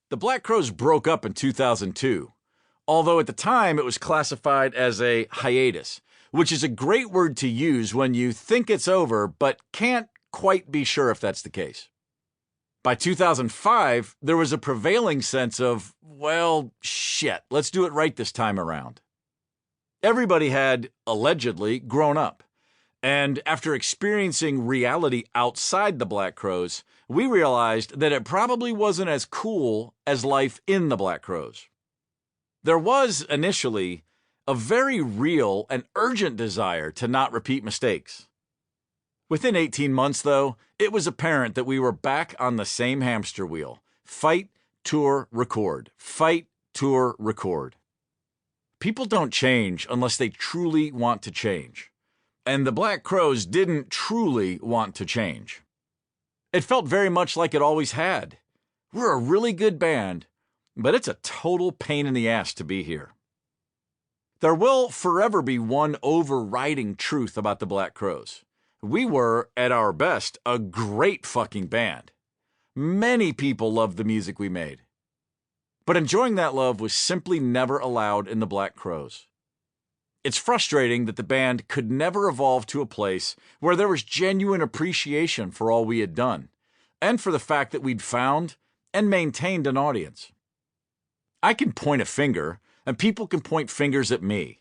The Black Crowes broke up in 2002, although at the time it was classified as a hiatus, which is a great word to use when you think it's over but can't quite be sure if that's the case. By 2005, there was a prevailing sense of, well, shit, let's do it right this time around. Everybody had, allegedly, grown up, and after experiencing reality outside the Black Crowes, we realized that it probably wasn't as cool as life in the Black Crowes. There was, initially, a very real and urgent desire to not repeat mistakes. Within 18 months, though, it was apparent that we were back on the same hamster wheel. Fight, tour, record. Fight, tour, record. People don't change unless they truly want to change. And the Black Crowes didn't truly want to change. It felt very much like it always had. We're a really good band, but it's a total pain in the ass to be here. There will forever be one overriding truth about the Black Crowes. We were, at our best, a great fucking band. Many people loved the music we made. But enjoying that love was simply never allowed in the Black Crowes. It's frustrating that the band could never evolve to a place where there was genuine appreciation for all we had done, and for the fact that we'd found and maintained an audience. I can point a finger, and people can point fingers at me.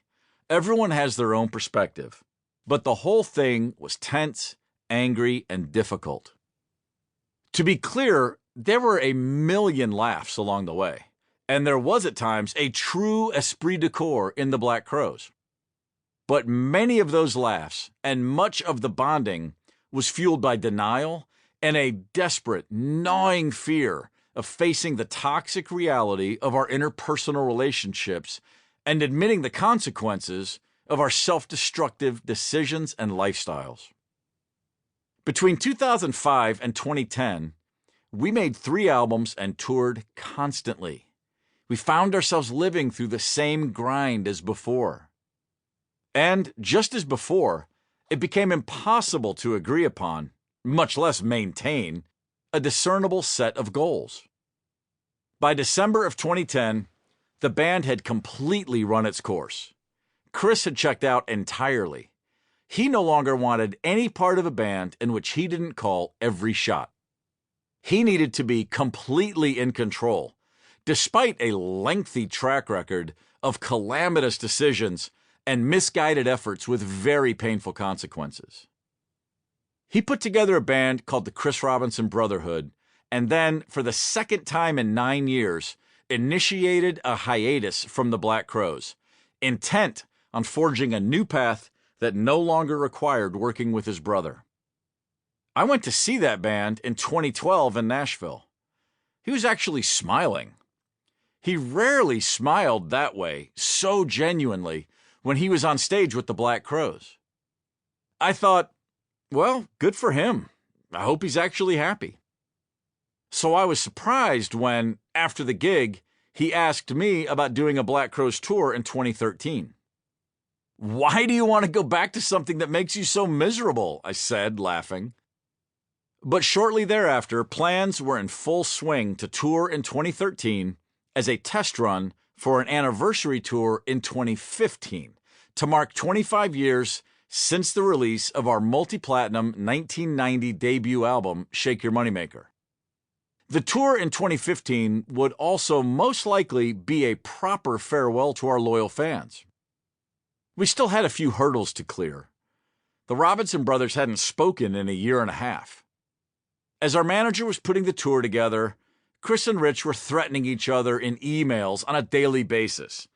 Everyone has their own perspective. But the whole thing was tense, angry, and difficult. To be clear, there were a million laughs along the way, and there was at times a true esprit de corps in the Black Crowes. But many of those laughs and much of the bonding was fueled by denial and a desperate, gnawing fear of facing the toxic reality of our interpersonal relationships and admitting the consequences of our self-destructive decisions and lifestyles. Between 2005 and 2010, we made 3 albums and toured constantly. We found ourselves living through the same grind as before. And just as before, it became impossible to agree upon, much less maintain, a discernible set of goals. By December of 2010, the band had completely run its course. Chris had checked out entirely. He no longer wanted any part of a band in which he didn't call every shot. He needed to be completely in control, despite a lengthy track record of calamitous decisions and misguided efforts with very painful consequences. He put together a band called the Chris Robinson Brotherhood, and then, for the second time in 9 years, initiated a hiatus from the Black Crowes, intent on forging a new path that no longer required working with his brother. I went to see that band in 2012 in Nashville. He was actually smiling. He rarely smiled that way, so genuinely, when he was on stage with the Black Crowes. I thought, well, good for him. I hope he's actually happy. So I was surprised when, after the gig, he asked me about doing a Black Crowes tour in 2013. "Why do you want to go back to something that makes you so miserable?" I said, laughing. But shortly thereafter, plans were in full swing to tour in 2013 as a test run for an anniversary tour in 2015 to mark 25 years since the release of our multi-platinum 1990 debut album, Shake Your Moneymaker. The tour in 2015 would also most likely be a proper farewell to our loyal fans. We still had a few hurdles to clear. The Robinson brothers hadn't spoken in a year and a half. As our manager was putting the tour together, Chris and Rich were threatening each other in emails on a daily basis.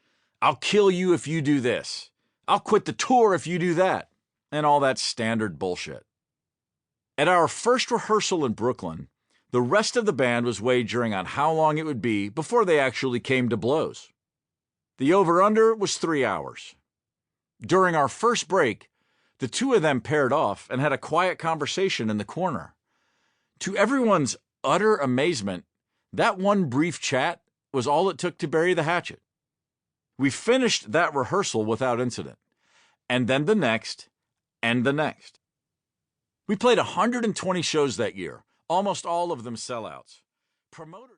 "I'll kill you if you do this. I'll quit the tour if you do that," and all that standard bullshit. At our first rehearsal in Brooklyn, the rest of the band was wagering on how long it would be before they actually came to blows. The over-under was 3 hours. During our first break, the two of them paired off and had a quiet conversation in the corner. To everyone's utter amazement, that one brief chat was all it took to bury the hatchet. We finished that rehearsal without incident, and then the next, and the next. We played 120 shows that year, almost all of them sellouts. Promoters